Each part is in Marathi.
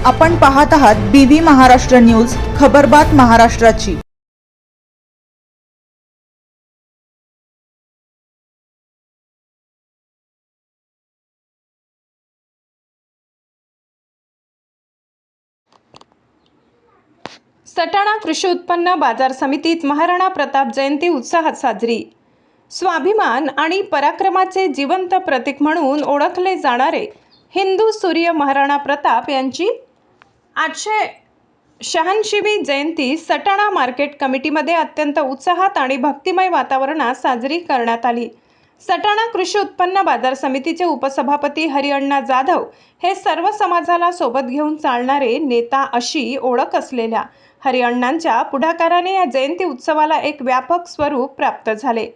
आपण पाहत आहात BV महाराष्ट्र न्यूज, खबरबात महाराष्ट्राची। सटाणा कृषी उत्पन्न बाजार समितीत महाराणा प्रताप जयंती उत्साहात साजरी। स्वाभिमान आणि पराक्रमाचे जिवंत प्रतीक म्हणून ओळखले जाणारे हिंदू सूर्य महाराणा प्रताप यांची 886वी जयंती सटाणा मार्केट कमिटीमध्ये अत्यंत उत्साहात आणि भक्तिमय वातावरणात साजरी करण्यात आली। सटाणा कृषी उत्पन्न बाजार समितीचे उपसभापती हरिअण्णा जाधव हे सर्व समाजाला सोबत घेऊन चालणारे नेता अशी ओळख असलेल्या हरिअण्णांच्या पुढाकाराने या जयंती उत्सवाला एक व्यापक स्वरूप प्राप्त झाले।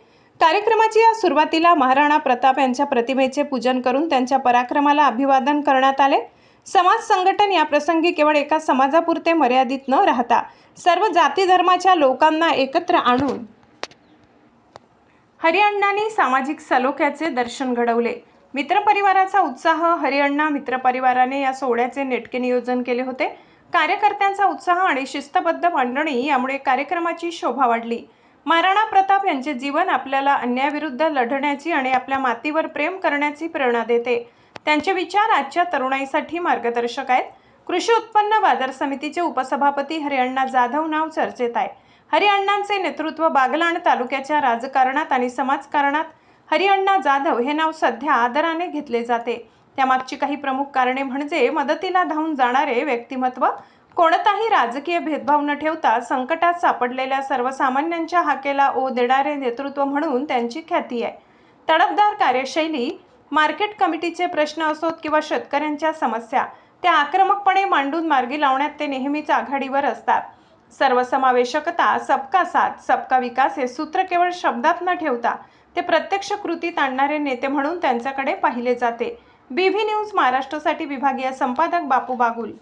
कार्यक्रमाची या सुरुवातीला महाराणा प्रताप यांच्या प्रतिमेचे पूजन करून त्यांच्या पराक्रमाला अभिवादन करण्यात आले। समाज संघटन या प्रसंगी केवळ एका समाजापुरते मर्यादित न राहता सर्व जाती धर्माच्या लोकांना एकत्र आणून हरिअण्णांनी सामाजिक सलोख्याचे दर्शन घडवले। मित्रपरिवाराचा उत्साह हरिअण्णा मित्रपरिवाराने या सोहळ्याचे नेटके नियोजन केले होते। कार्यकर्त्यांचा उत्साह आणि शिस्तबद्ध मांडणी यामुळे कार्यक्रमाची शोभा वाढली। महाराणा प्रताप यांचे जीवन आपल्याला अन्यायाविरुद्ध लढण्याची आणि आपल्या मातीवर प्रेम करण्याची प्रेरणा देते। त्यांचे विचार आजच्या तरुणाईसाठी मार्गदर्शक आहेत। कृषी उत्पन्न बाजार समितीचे उपसभापती हरिअण्णा जाधव नाव चर्चेत आहे। हरिअण्णांचे नेतृत्व बागलाण तालुक्याच्या राजकारणात आणि समाजकारणात हरिअण्णा जाधव हे नाव सध्या आदराने घेतले जाते। त्यामागची काही प्रमुख कारणे म्हणजे मदतीला धावून जाणारे व्यक्तिमत्व, कोणताही राजकीय भेदभाव न ठेवता संकटात सापडलेल्या सर्वसामान्यांच्या हाकेला ओ देणारे नेतृत्व म्हणून त्यांची ख्याती आहे। तडफदार कार्यशैली, मार्केट कमिटीचे प्रश्न असोत किंवा शेतकऱ्यांच्या समस्या, त्या आक्रमकपणे मांडून मार्गी लावण्यात ते नेहमीच आघाडीवर असतात। सर्वसमावेशकता, सबका साथ, सबका विकास हे सूत्र केवळ शब्दात न ठेवता ते प्रत्यक्ष कृतीत आणणारे नेते म्हणून त्यांच्याकडे पाहिले जाते। BV न्यूज महाराष्ट्रासाठी विभागीय संपादक बापू बागुल।